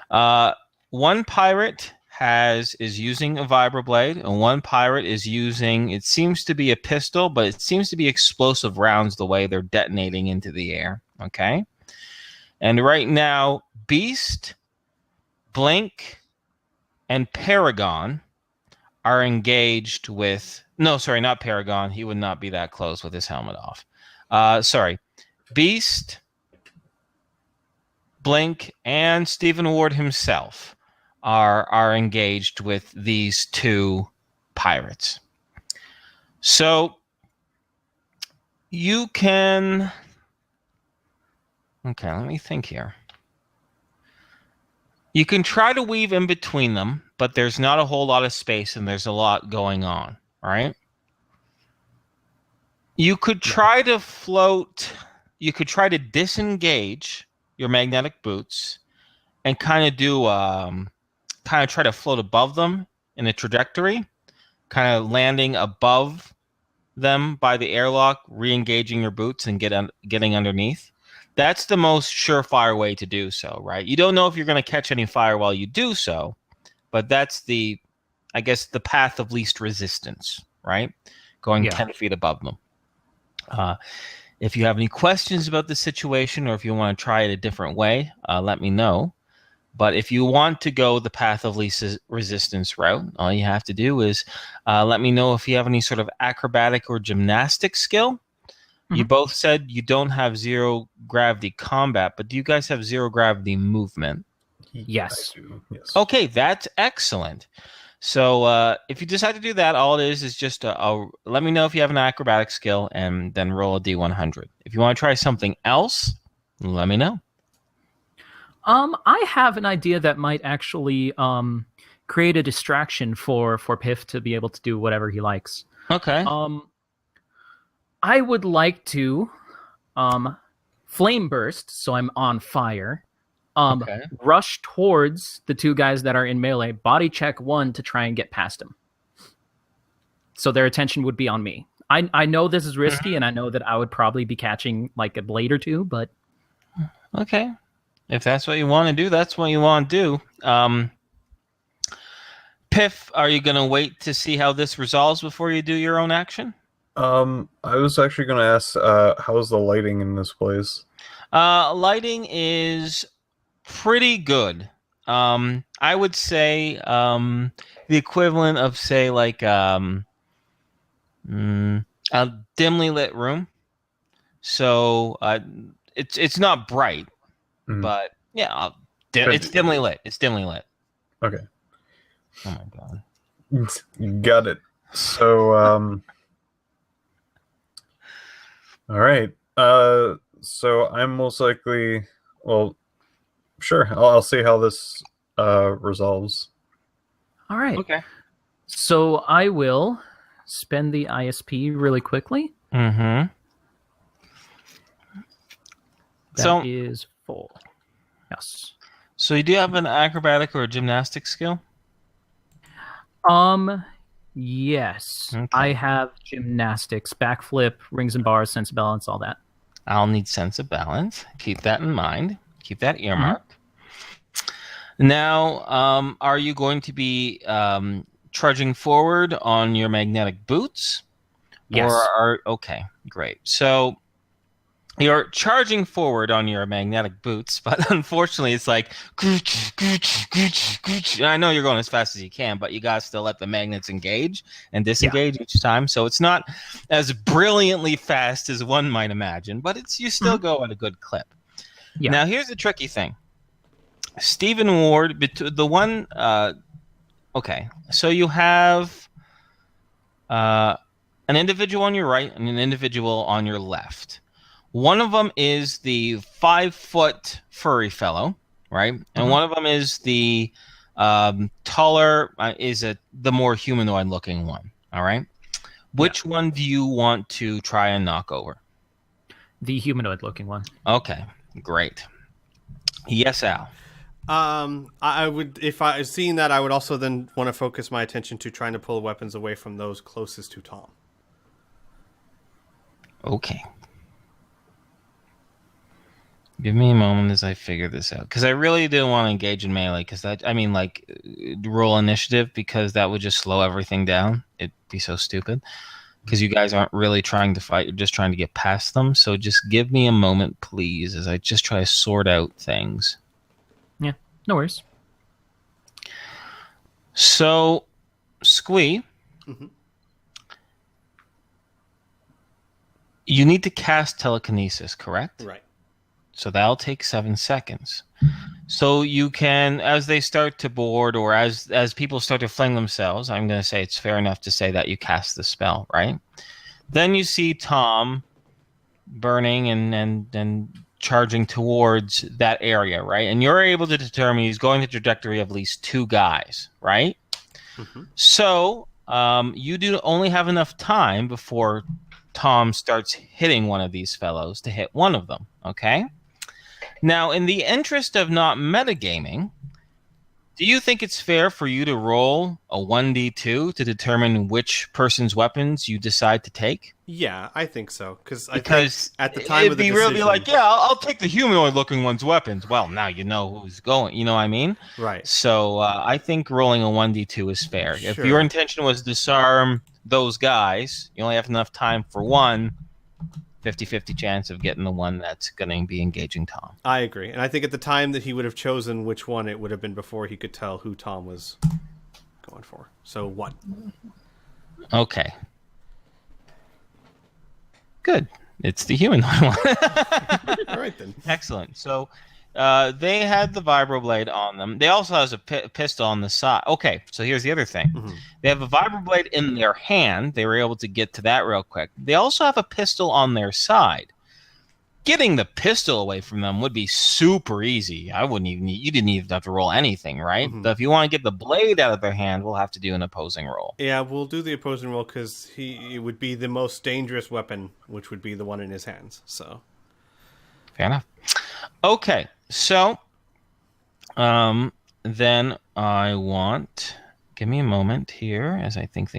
1 pirate is using a vibroblade, and 1 pirate is using, it seems to be a pistol, but it seems to be explosive rounds the way they're detonating into the air, okay? And right now, Beast, Blink, and Paragon are engaged with... No, sorry, not Paragon. He would not be that close with his helmet off. Beast, Blink, and Stephen Ward himself are engaged with these 2 pirates. So you can... Okay, let me think here. You can try to weave in between them, but there's not a whole lot of space and there's a lot going on, right? You could try to float... You could try to disengage your magnetic boots and kind of try to float above them in a trajectory, kind of landing above them by the airlock, re-engaging your boots and getting underneath. That's the most surefire way to do so, right? You don't know if you're going to catch any fire while you do so, but that's the path of least resistance, right? Going 10 feet above them. If you have any questions about the situation or if you want to try it a different way, let me know. But if you want to go the path of least resistance route, all you have to do is let me know if you have any sort of acrobatic or gymnastic skill. You both said you don't have zero gravity combat, but do you guys have zero gravity movement? Yes. Yes. Okay, that's excellent. So if you decide to do that, all it is just let me know if you have an acrobatic skill and then roll a D100. If you want to try something else, let me know. I have an idea that might actually create a distraction for Piff to be able to do whatever he likes. Okay. I would like to flame burst, so I'm on fire. Okay. Rush towards the two guys that are in melee, body check one to try and get past them. So their attention would be on me. I know this is risky, and I know that I would probably be catching like a blade or two, but... Okay. If that's what you want to do, that's what you want to do. Piff, are you going to wait to see how this resolves before you do your own action? I was actually going to ask, how's the lighting in this place? Lighting is pretty good. I would say the equivalent of, say, like a dimly lit room. So it's not bright, but yeah, it's dimly lit. It's dimly lit. Okay. Oh my god. Got it. So, all right. So I'm most likely, well, sure. I'll see how this resolves. All right. Okay. So I will spend the ISP really quickly. Mm-hmm. That is full. Yes. So you do have an acrobatic or a gymnastic skill? Yes. Okay. I have gymnastics, backflip, rings and bars, sense of balance, all that. I'll need sense of balance. Keep that in mind. Keep that earmarked. Now, are you going to be trudging forward on your magnetic boots? Yes. Okay, great. So you're charging forward on your magnetic boots, but unfortunately it's like I know you're going as fast as you can, but you gotta still let the magnets engage and disengage each time. So it's not as brilliantly fast as one might imagine, but you still go at a good clip. Yeah. Now here's the tricky thing. Stephen Ward, the one okay, so you have an individual on your right and an individual on your left. One of them is the 5-foot furry fellow, right? And one of them is the taller, the more humanoid-looking one. All right. Which one do you want to try and knock over? The humanoid-looking one. Okay, great. Yes, Al. I would, if I seeing that, I would also then want to focus my attention to trying to pull weapons away from those closest to Tom. Okay. Give me a moment as I figure this out, because I really didn't want to engage in melee, because roll initiative, because that would just slow everything down. It'd be so stupid, because you guys aren't really trying to fight, you're just trying to get past them. So just give me a moment, please, as I just try to sort out things. Yeah, no worries. So, Squee, you need to cast telekinesis, correct? Right. So that'll take 7 seconds. So you can, as they start to board, or as people start to fling themselves, I'm going to say it's fair enough to say that you cast the spell, right? Then you see Tom burning and charging towards that area, right? And you're able to determine he's going the trajectory of at least 2 guys, right? So you do only have enough time before Tom starts hitting one of these fellows to hit one of them, okay? Now, in the interest of not metagaming, do you think it's fair for you to roll a 1d2 to determine which person's weapons you decide to take? Yeah, I think so. Because at the time it'd of the be decision... really like, yeah, I'll take the humanoid-looking one's weapons. Well, now you know who's going. You know what I mean? Right. So I think rolling a 1d2 is fair. Sure. If your intention was to disarm those guys, you only have enough time for one. 50-50 chance of getting the one that's going to be engaging Tom. I agree. And I think at the time that he would have chosen which one, it would have been before he could tell who Tom was going for. So 1. Okay. Good. It's the humanoid one. All right, then. Excellent. So they had the vibroblade on them. They also has a pistol on the side. Okay, so here's the other thing. Mm-hmm. They have a vibroblade in their hand. They were able to get to that real quick. They also have a pistol on their side. Getting the pistol away from them would be super easy. You didn't even have to roll anything, right? Mm-hmm. But if you want to get the blade out of their hand, we'll have to do an opposing roll. Yeah, we'll do the opposing roll because it would be the most dangerous weapon, which would be the one in his hands. So, fair enough. Okay, so then I want. Give me a moment here as I think.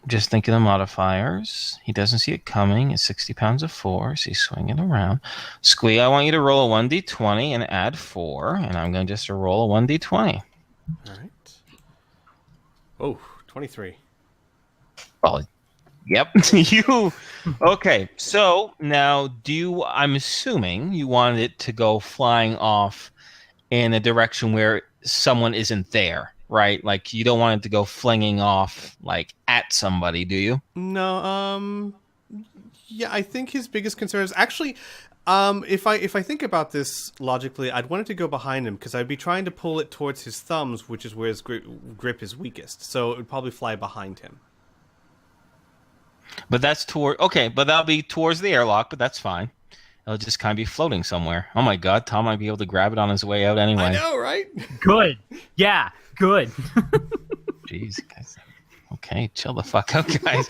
Just think of the modifiers. He doesn't see it coming. It's 60 pounds of force. He's swinging around. Squee, I want you to roll a 1d20 and add 4. And I'm going to just roll a 1d20. all right. Oh, 23. Well, yep. You. Okay, so now I'm assuming you wanted it to go flying off in a direction where someone isn't there. Right, like you don't want it to go flinging off like at somebody, do you? No, yeah, I think his biggest concern is actually, if I think about this logically, I'd want it to go behind him because I'd be trying to pull it towards his thumbs, which is where his grip is weakest. So it would probably fly behind him. But that's but that'll be towards the airlock, but that's fine. It'll just kind of be floating somewhere. Oh my God, Tom might be able to grab it on his way out anyway. I know, right? Good. Yeah, good. Jeez, guys. Okay, chill the fuck out, guys.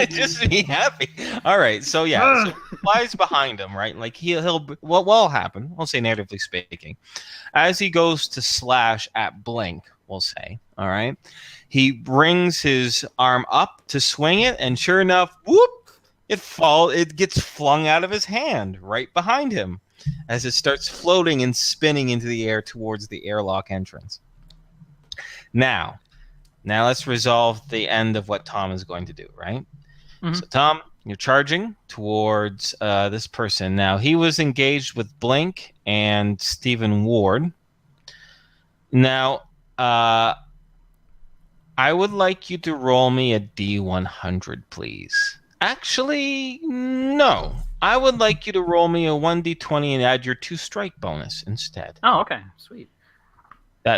Just be happy. All right, so yeah, so it flies behind him, right? Like what will happen? I'll say narratively speaking, as he goes to slash at Blink, we'll say, all right, he brings his arm up to swing it, and sure enough, whoop! It gets flung out of his hand right behind him as it starts floating and spinning into the air towards the airlock entrance. Now let's resolve the end of what Tom is going to do, right? Mm-hmm. So Tom, you're charging towards this person. Now, he was engaged with Blink and Stephen Ward. Now, I would like you to roll me a D100, please. Actually, no. I would like you to roll me a 1d20 and add your 2 strike bonus instead. Oh, okay. Sweet.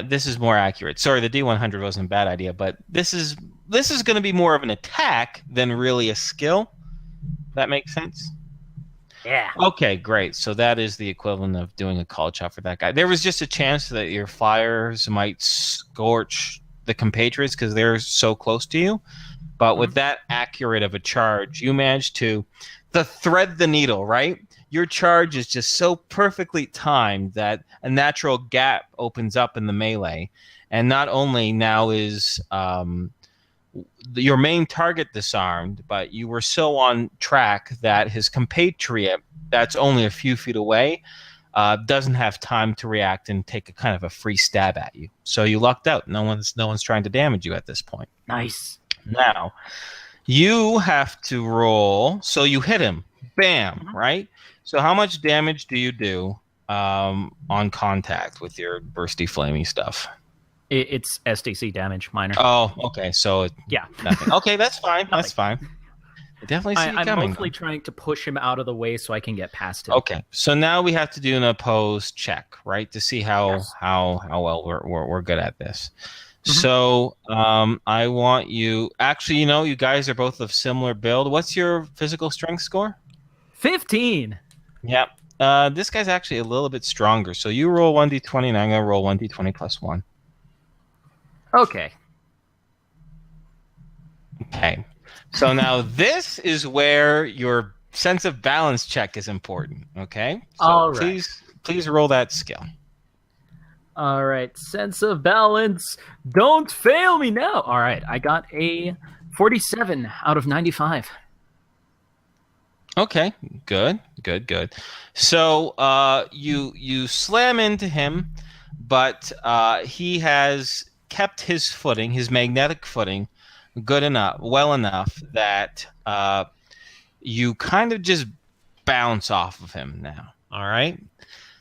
This is more accurate. Sorry, the D100 wasn't a bad idea, but this is going to be more of an attack than really a skill. That makes sense? Yeah. Okay, great. So that is the equivalent of doing a call shot for that guy. There was just a chance that your fires might scorch the compatriots because they're so close to you. But with that accurate of a charge, you managed to thread the needle, right? Your charge is just so perfectly timed that a natural gap opens up in the melee. And not only now is your main target disarmed, but you were so on track that his compatriot, that's only a few feet away, doesn't have time to react and take a kind of a free stab at you. So you lucked out. No one's trying to damage you at this point. Nice. Now, you have to roll. So you hit him. Bam, right? So how much damage do you do on contact with your bursty, flamey stuff? It's SDC damage, minor. Oh, okay. So yeah. Nothing. Okay, that's fine. That's fine. I definitely see it coming. I'm mostly trying to push him out of the way so I can get past him. Okay. So now we have to do an opposed check, right? To see how well we're good at this. So I want you. Actually, you guys are both of similar build. What's your physical strength score? 15. Yeah. This guy's actually a little bit stronger. So you roll 1d20, and I'm gonna roll 1d20 plus 1. Okay. Okay. So now this is where your sense of balance check is important. Okay. So all right. Please roll that skill. All right, sense of balance. Don't fail me now. All right, I got a 47 out of 95. Okay, good. So you slam into him, but he has kept his footing, his magnetic footing, good enough, well enough that you kind of just bounce off of him now. All right.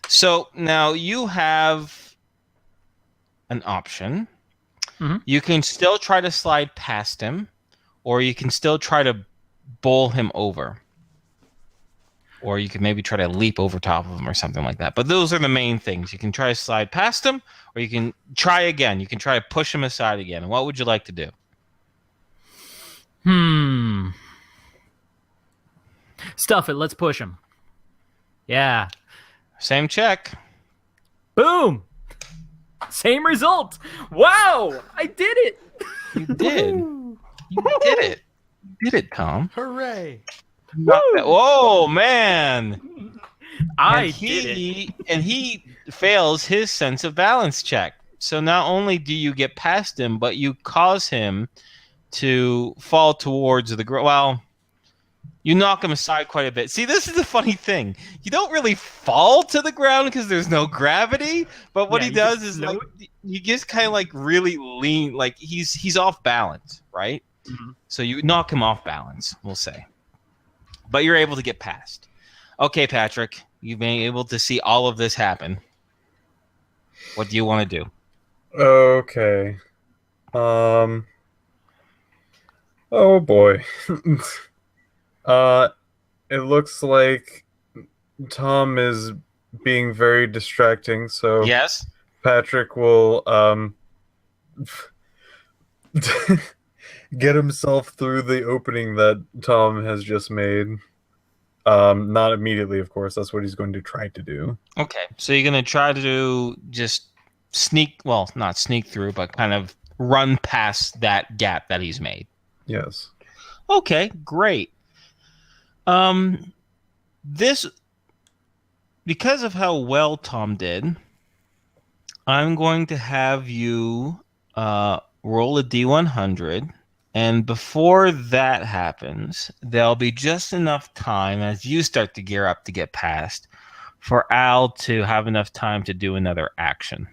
So now you have an option. Mhm. You can still try to slide past him, or you can still try to bowl him over. Or you can maybe try to leap over top of him or something like that. But those are the main things. You can try to slide past him, or you can try again. You can try to push him aside again. And what would you like to do? Stuff it. Let's push him. Yeah. Same check. Boom. Same result. Wow. I did it. You did. You did it. You did it, Tom. Hooray! Whoa, man. I did it. And he fails his sense of balance check. So not only do you get past him, but you cause him to fall towards the ground. Well, you knock him aside quite a bit. See, this is the funny thing. You don't really fall to the ground because there's no gravity. But what he does is like you just kind of like really lean, like he's off balance, right? Mhm. So you knock him off balance, we'll say. But you're able to get past. Okay, Patrick, you've been able to see all of this happen. What do you want to do? Okay. Oh boy. It looks like Tom is being very distracting, so Yes? Patrick will get himself through the opening that Tom has just made. Not immediately, of course. That's what he's going to try to do. Okay, so you're going to try to just sneak, well, not sneak through, but kind of run past that gap that he's made. Yes. Okay, great. This, because of how well Tom did, I'm going to have you roll a D100, and before that happens, there'll be just enough time as you start to gear up to get past for Al to have enough time to do another action.